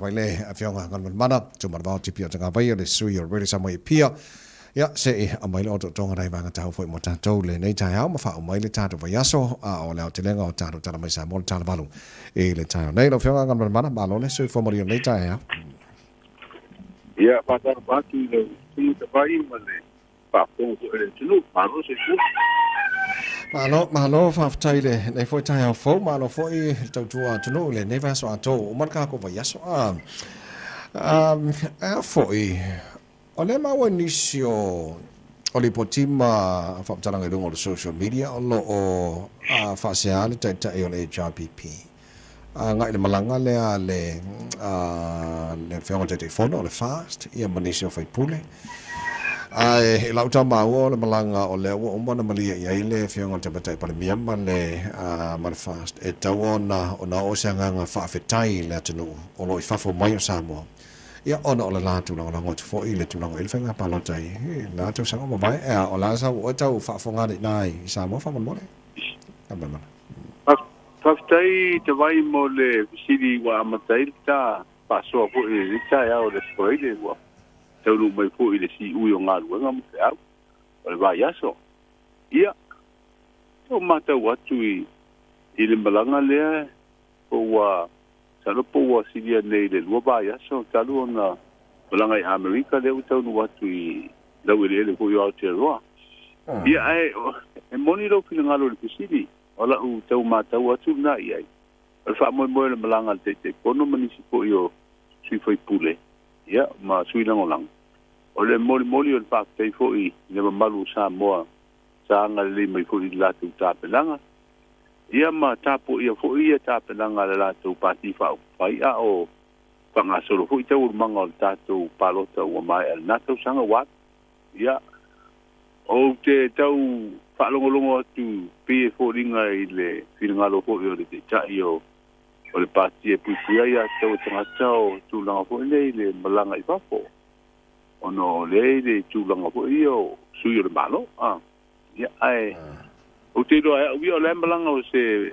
Waile afionga Galumalemana Autagavaia Tipi Autagavaia le sui o really Samoa pia ya se amaile o tonga dai banga tau foi mo tatou le nei tai au mafa o maile tatou vai aso a o le o telenga o tatou tala mai sa mo tala balu e le tai nei lo afionga Galumalemana ma lo le sui fo mo nei tai au ya pasar batu le sui te vai ma le pa po le tunu ma lo se su Malo fa taile nei foi tai au fo malo foi tau tua tunu le nei va so ato o marka ko vai aso foi o le maua nisio o le potima whaaptaranga i rungo o le social media o lo o whaaseale tai o le HRPP. Ngai le malanga lea le whionga te whono o le fast, ia manisio whaipule. E lauta maua o le malanga o le ua umana malia i aile whionga te batai pale miama le ma fast. E tau ona o seanganga whaafetai le atunu o lo i whafo mai o Samoa. Ia ona o le lātu na o te fo i le tunanga i le whenga palotai. Lātu sanga mo vai. Ea o lāsa o tau whaafongare nai i Samoa whamon mole. Galumalemana. Whaftai te vai mo le visiri wa amatai ta pasoa po i le tai au le spoile wa. Taunu mai po i le si ui o ngā ruenga mo te au. O le vai aso. Ia. O mata watu i le malanga lea o wa Talo po wa silia nei le lua ba ya so talo na malanga i Amerika le utau no watu i lau ele ko yo Aotearoa. Ia ai e moni lo ki ngalo le pisiri. Ola u tau mata watu na ia. Al fa mo le malanga te kono manisi ko yo sui foi pule. Ia ma sui lang. Ole moli o fa te fo i le malu Samoa sa ngale mai ko i la tu ta pelanga. Ia ma tapo ia fo ia tapelanga le latou pati fa pai a o panga solo fo tau manga o tatou palota o mai al natou sanga wat ia o te tau fa longo tu pe fo ringa i le filngalo fo i le tai o le pati e puia ia tau tanga tau tu langa fo le malanga i fafo ono le tu langa fo io sui le malo ia ai o te roa o le malanga o se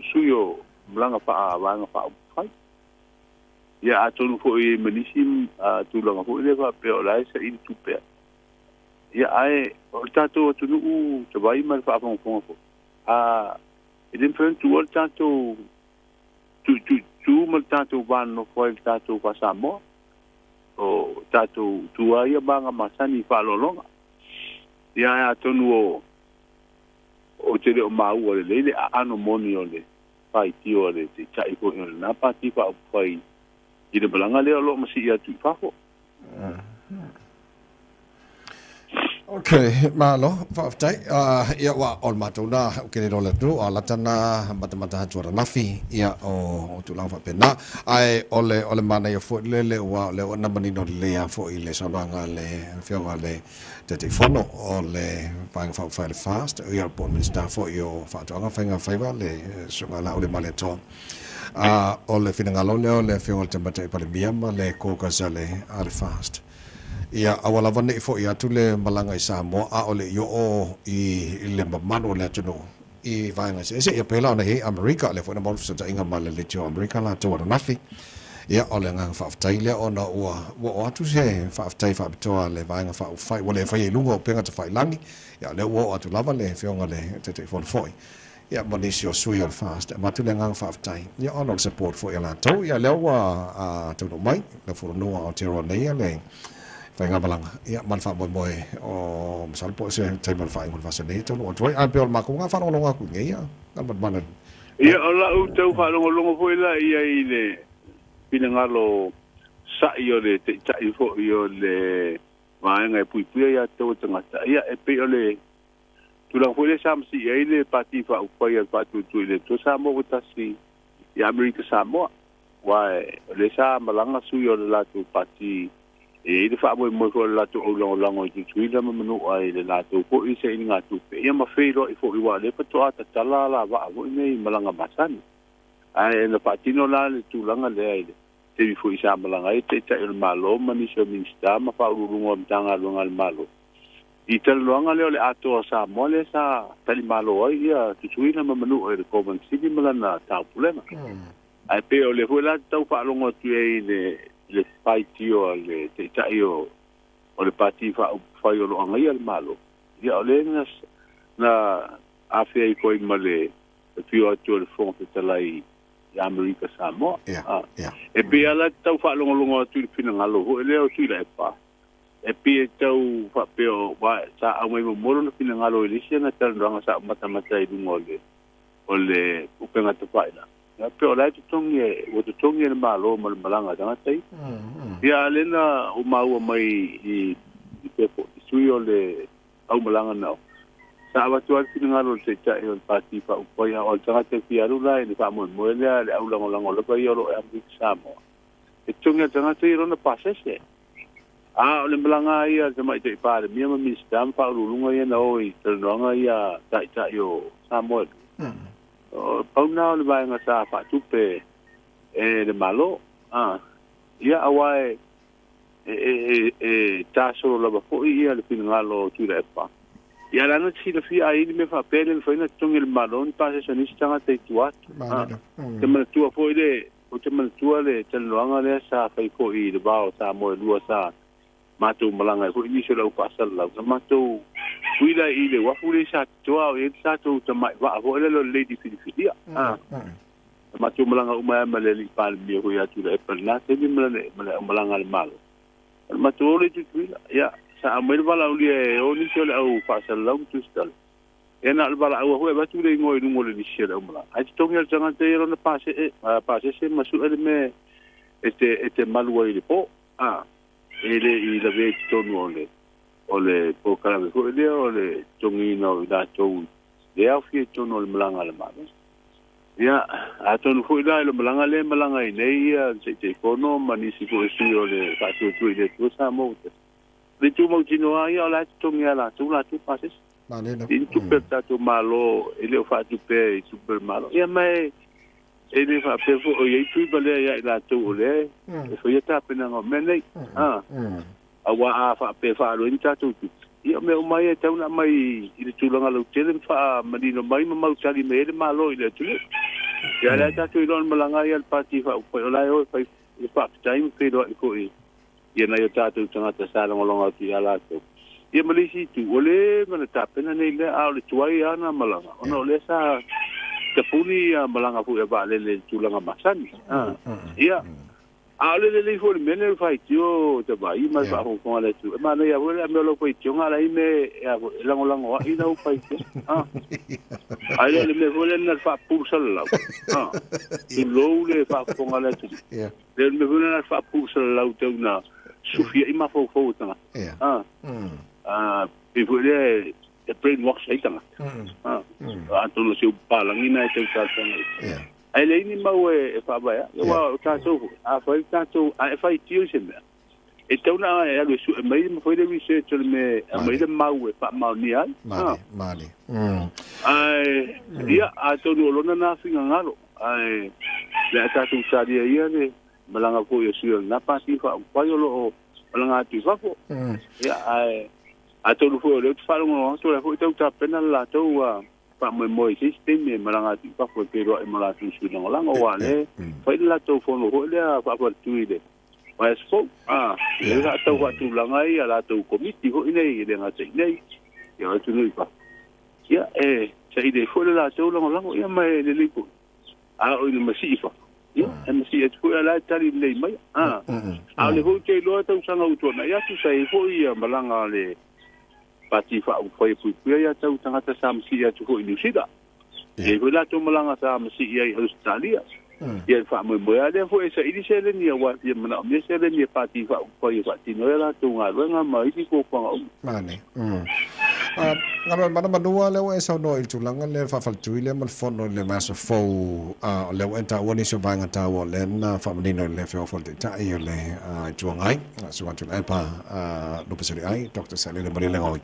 suyo malanga pa wanga pa fai ia atonu fo i manisim tu langa fo le va pe o la se in tu pe ia ai o tato tu nu te vai mal fa fo idem fen tu o tato tu mal tato van no fo el tato pa Samoa o tato tu ai banga masani fa lolonga ia atonu o te reo mau o le leile a ano moni o le pai ti o le te chai ko o le napa ti pa o pai i le balanga leo lo masi ia tu fafo. Okay, malo, whaafitai. Ia wa o matuna, o kere role tu, o latana, matamata hatuara nafi, ia o tulanga whapena. Ai, ole mana ia fo le wa le o namani no lea fo i le sonanga le whionga le te whono o le whainga whawhai le fast. Ia po minister fo i o whaatuanga whainga whaiwa le sunga la o le male toa. O le whinangalo leo le whionga le tamata i pale miama le kōkasa le a le fast. Ia awala vane fo ia tu le malanga i Samoa a ole yo o i le mamano le tunu i vainga se ia pela na he America le fo na mo so inga male le tio America la to nafi ia ole nga fa taile ona o atu se fa tai fa to le vainga fa fai wole fai lungo penga te fai langi ia le o atu lava le fionga le te fo foi ia monisio sui al fast ma tu le nga fa tai ia on support for ia la to ia le wa to no mai le fo no o tiro nei le Whainga malanga. Ia, manfa moe o masalpo se tai manfa ingon vasa nei tonu. O tuai, ape o mako ngā whanonga ku ngai ia. Galumalemana. Ia, o la u tau whanonga fo ila ia i le pina ngalo sai o le te tai fo i o le maenga e puipuia ia tau tangata. Ia, e pe o le tulang fo ile samsi ia i le pati wha upai al patu tu i le to Samoa utasi i Amerika Samoa. Wae, le sa malanga sui o le latu pati e le fa mo ko la to o lango i tu ila manu ai le la to ko i se inga tu pe ia ma feiro i fo i wa le pa to ata tala la va o nei malanga masani ai le patino la le tu langa le ai te vi fo i sa malanga i te il malo mani so minsta ma fa urungo mtanga lunga al malo i tel longa le ato sa mo le sa tali malo ai ia tu ila manu ai le ko ban sidi malana ta problema ai pe o le hula tau fa longo tu e le paitio le te taio o le pati fa fa yo lo angai al malo ia o le na afia I koi male pio atu le fon te talai ya Amerika Samoa e pe ala tau fa longo tu fina ngalo ho le o tu le pa e pe tau fa pe o wa sa a mo mo no fina ngalo le sina tan ranga sa mata I ngole o le upenga te paina ya pe o lai tongi o te tongi le malo malanga tanga tai ya lena o mau mai I pe po sui o le au malanga no sa wa tu al ngalo te tai o pati fa o ya o tanga te piaru lai ni fa mo le au lango le pa yo lo am Samoa e tongi tanga te ro na pasese le malanga ia te mai te pa le mi mi stam fa lunga ia na oi te longa ia tai yo Samoa pau na le vai nga sa fa tupe le malo ia awai ta solo la ba fo ia le pin ngalo tu le pa ia la no si le fi ai me fa pele le faina tongi le malo pa se soni stanga te tuat te ma tu fo ile o te ma tu le te longa le sa fa ko I le ba sa mo lua sa mato malanga ko ni se la pa sa la mato Wila ile wafule sa toa e sa to mai wa ho le lady filia ma tu malanga uma maleli pal mi ho ya tu le perna te mi malanga le malo ma tu le tu ya sa amel bala uli e oni se le au fa sa la tu stal e na bala au ho ba tu le ngoi no le ni se le mala ai tu ngi tanga te ro na pase se masu ele me este malu ile po ele I la ve tonu ole po kala me ko le ole tongi no da to le au fi tono le malanga le malo ya a tonu fo le malanga nei se kono manisi ko si ole fa tu le tu sa mo le tu mo tino ai ala tongi ala tu la tu pases in tu per tu malo ele fa tu pe super malo ya mai ele fa pe fo ye tu bale ya la tu le fo ye ta pena ngo menei awa fa pe fa lo inta tu ia me o mai tau na mai I tulanga lo tele fa manino mai mau tali me le malo ile tu ia la ta tu don malanga ia pati fa o la o fa time pe do ko ia na ia ta tu tanga ta sa longa ti ala tu ia malisi tu ole mana ta pena nei le a le tuai ana malanga ono le sa te puni malanga fu e ba le tulanga masani ia le fo le mene fai tio te vai mai fa ko le tu ma na ia vole me lo fai tio ngala I me lango I no fai tio ai le me vole na fa pulsal la tu lo le fa ko ngala tu le me vole na fa pulsal la tu na sufia I ma fo tanga e vole e brain wash ai tanga tu lo se palangina te ta tanga ai le ni mau e fa ba ya wa ta so a fa ta so a fa tio se me e tona e lo su mai me foi de research me mai de mau e fa mau ni ai mali ai ia a to no lo na finga ngalo ai le ta tu sa dia ia le malanga ko yo su na pa si fa pa yo lo malanga tu fa ko ia ai a to fo le fa lo to le fo ta pena la to pa mo system me malanga ti pa ko pero e mala tu su no lango wa le fa la to fo no le pa pa tu ile wa so le la to wa tu langa I ala to komiti ho ine ile nga sei nei ya tu no pa ya sei de fo la to lango ya mai le lipo o ile masifa ya masi et ko ala tali le mai le ho ke lo to sanga uto na ya tu sei fo ia malanga le pati fa foi pu ya tau tanga ta sam si ya tu ko ilusida e vola to malanga sam si ya Australia ya fa mo ya de fo esa idi sele ni wa ya mana me sele ni pati fa foi fa ti no la tu nga nga mai ti ko pa mane ngara mana manua le o esa no il tulanga le fa fal tu ile mal fono le mas fo le enta woni so banga ta wo le na fa manino le fo fo te ta I le tuangai so want to pa no pesari ai Dr. Sally le mari le ngoi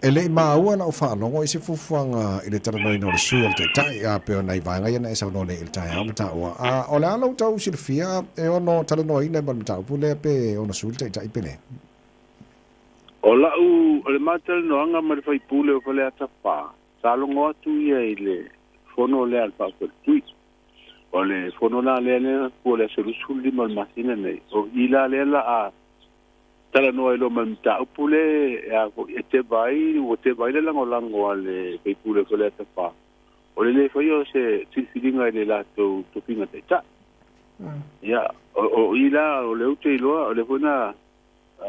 ele ma ua na fa no isi fufuanga ile tara no no suel te tai pe na vanga ia na esa no le il tai am ta o la lo tau silfia e ono tala no ina ban ta pule pe ono sul te tai pele o la le matel no anga ma fai pule o le ata pa sa lo ngo tu ia ile fono le al pa tu ole fono la le ko le solution di mal masina nei o ila le la a tala no ilo manta upule ya ko te vai le lango ale pe pule ko le fa ole le fo yo se filinga le la to pinga te ta ya o ila o le uti lo le fona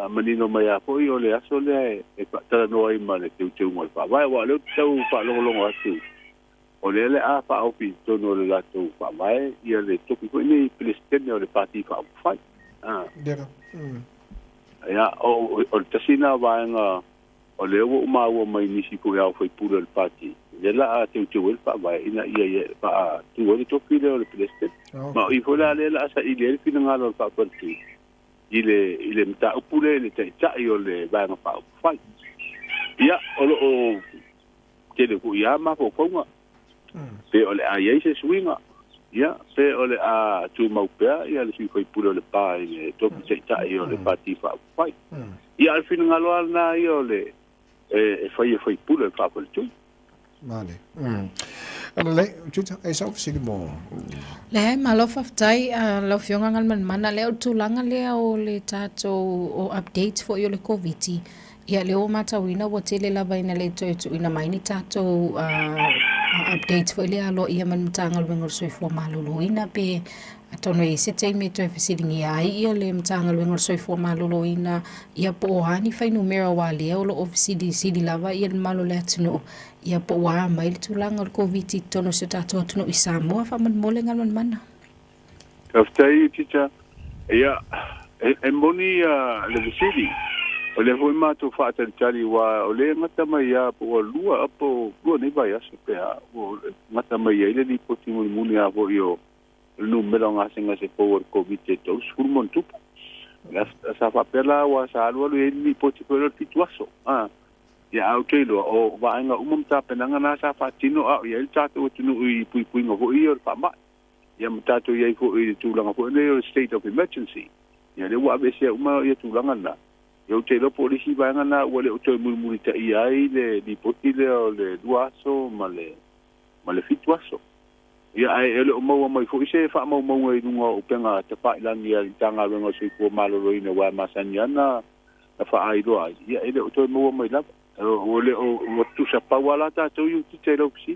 manino mai a po yo le aso le e tala no ai male te uti mo fa vai wa le tau fa lo asu o le a fa o pi to no le la to fa vai ia le to ko ni plestene o le parti fa fa dera ya o tasina va nga o le o ma o mai ni si ko ya foi puro el parti le la te el fa vai ina ia fa tu o to pi le plestene ma i fola le la sa i le fina nga lo fa parti ile mta upule le te ta yo le va nga fa fa ya o te le ku ya ma ko nga pe ole a ye se swinga ya pe ole a tu mau pe ya le foi puro le pa e to se ta yo le parti fa fai ya al fin ngalo na yo le foi puro le fa por tu male ana le chuta e sa ofisi mo le malo faftai lo fionga ngal mana le tu langa le o le tato o update for yo le covid ya le o mata wina wo tele la vaina le to ina mai ni tato updates for le alo ia man tangal wengor soi fo malolo ina pe atono e se me to fisilingi ai ia le mtangal wengor soi fo malolo ina ia po hani fai numero wale o lo ofisi di lava ia malo le atno ia po wa mai tu langal covid tono se tato tono i Samoa fa man mole ngal man mana kaftai tita ia e moni le visili o le foi mato fa tali wa o le ngata mai ya po lua apo go nei vai aso pe o ngata mai ile ni po timo muni a vo yo no melo nga singa se power covid to surmon tu la sa fa pela wa sa alwa le ni po timo lo tituaso ya auto lo o va nga ta penanga na sa fa tino ya il tato tino i pui ngo vo yo fa ma ya mtato ye ko i tu langa ko le state of emergency ya le wa be se ya tu langa na yo te lo polisi va ngana wale o te murmuri ta ai le di potile o le duaso male fituaso ya ai ele o mau mai fo ise fa mau e nunga o penga te pa ilangi ali tanga wenga se ko malo roina wa masanyana fa ai do ai ya ele o te mau mai la o le o tu sa pa wala ta to yu te lo si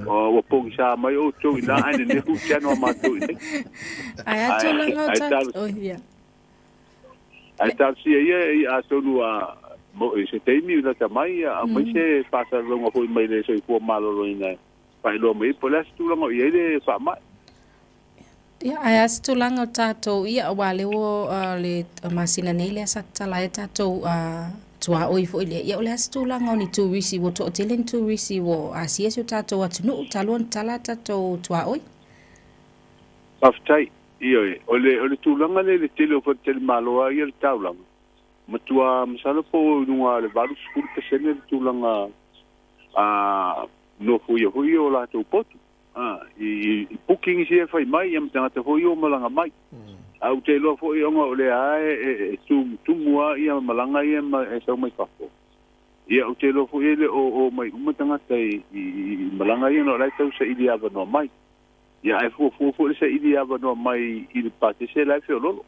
o po sa mai o to ina ai ne hu chano ma to ai ato langa oh ya ai tal si ia so lua mo se te mi la tamai a mai se pasa longa foi mai le so ko malo roina pai lo mai polas tu longa ia le fa mai ia ai as tu langa tato ia wale o le masina nei le satala tato tua oi foi le ia le as tu langa ni tu risi wo to telen tu risi wo asia so tato atunu talon talata to tua oi aftai io ole tulanga le tele for tel malo ai el taulang matua msala po nua le baru skul pesene tulanga no fuyo la to pot i booking si fai mai am tanga te fuyo malanga mai au te lo fuyo nga ole ai tu mua ia malanga ia e so mai kapo ia au te lo fuyo le o mai umatanga tai malanga ia no lai tau se idia no mai ya ai fo se idia va no mai il pate se la fe lo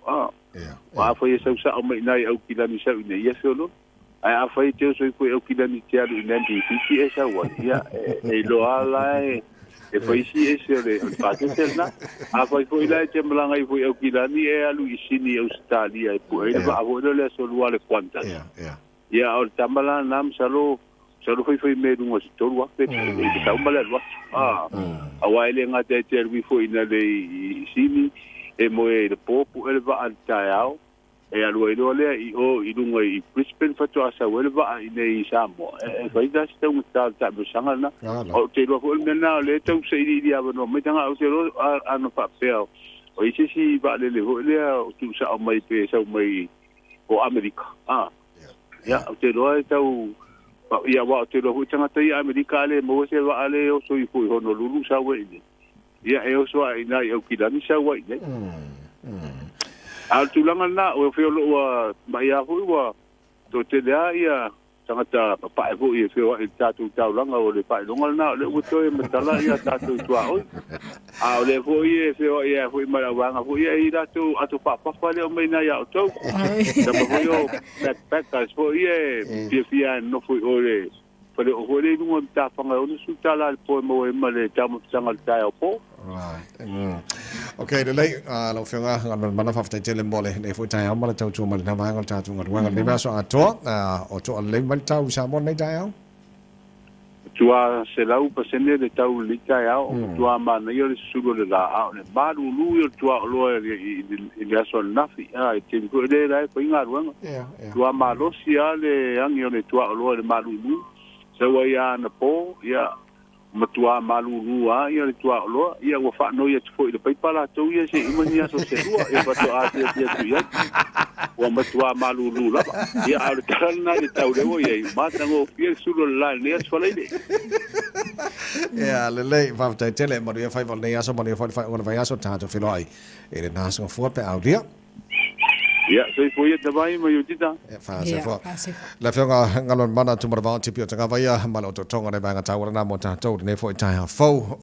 wa fa ye sa mai nai au kilani sa ne ye fe lo ai a fa te so ko au kilani te alu ne di ti esa wa ya e lo ala e fa si ese le pate se na a fa fo ila te mlanga i fo au kilani e alu isini australia e po e va vo le so lo le quanta ya o tamala nam salo foi me dungo si to wa pe e ta umala wa awai le ngata te wi fo ina le sini e mo e le popu e va altao e alu e le i o i dungo i Brisbane fa to asa we va ina i Samoa e vai da sta un ta busanga na o te lo fo me na le tau se i dia no me tanga o te lo no fa pe o i si va le ho le tu sa mai pe sa mai o America ya o te lo e tau ia wa te lo tanga tai America le mo se va ale o so i fu hono lulu sa we ia e o so ai nai o kilani sa we al tu langa na o fe lo wa mai a fu wa to te ia tangata pa e fu e feo e tatu tau langa o le pa longa na le uto e matala ia tatu tua oi a le fu e feo e fu mara wanga fu e ira tu atu pa le o mai na ia o tau ta fu yo backpackers fu e fia no fu o le pare o hore nunga ta fanga o su tala po mo e male tamu sanga ta o po right okay le lei lo fenga ngan mana fa tele mole ne fu tai am mala tau chu mala na ngal ta chu ngal wanga le ba so ato o to le mal tau sa mon nei tai tua se lau pa sene de tau lika ya o tua ma na yo su lo la a le ma lu yo tua lo i le aso nafi a te ko de la ko inga ruanga tua ma lo sia le ang yo le tua lo le ma lu se wa ya na po ya matua malulu a ia le tua lo ia wa fa no ia foi le pai pala to ia se imania so se rua e pa to a se tu ia wa matua malulu la ia al kana le tau le wo ia ma tango fiel sulo la ne so le yeah le va tele mo ia fai vol ne aso mo ia fai ona vai aso ta to filoi e le naso fo pe audia ya so foi te vai mo yutita fa se fo la fionga ngalon mana tu mo va tipi Autagavaia malo to tonga ne banga tawara na mo ta to ne fo ta fo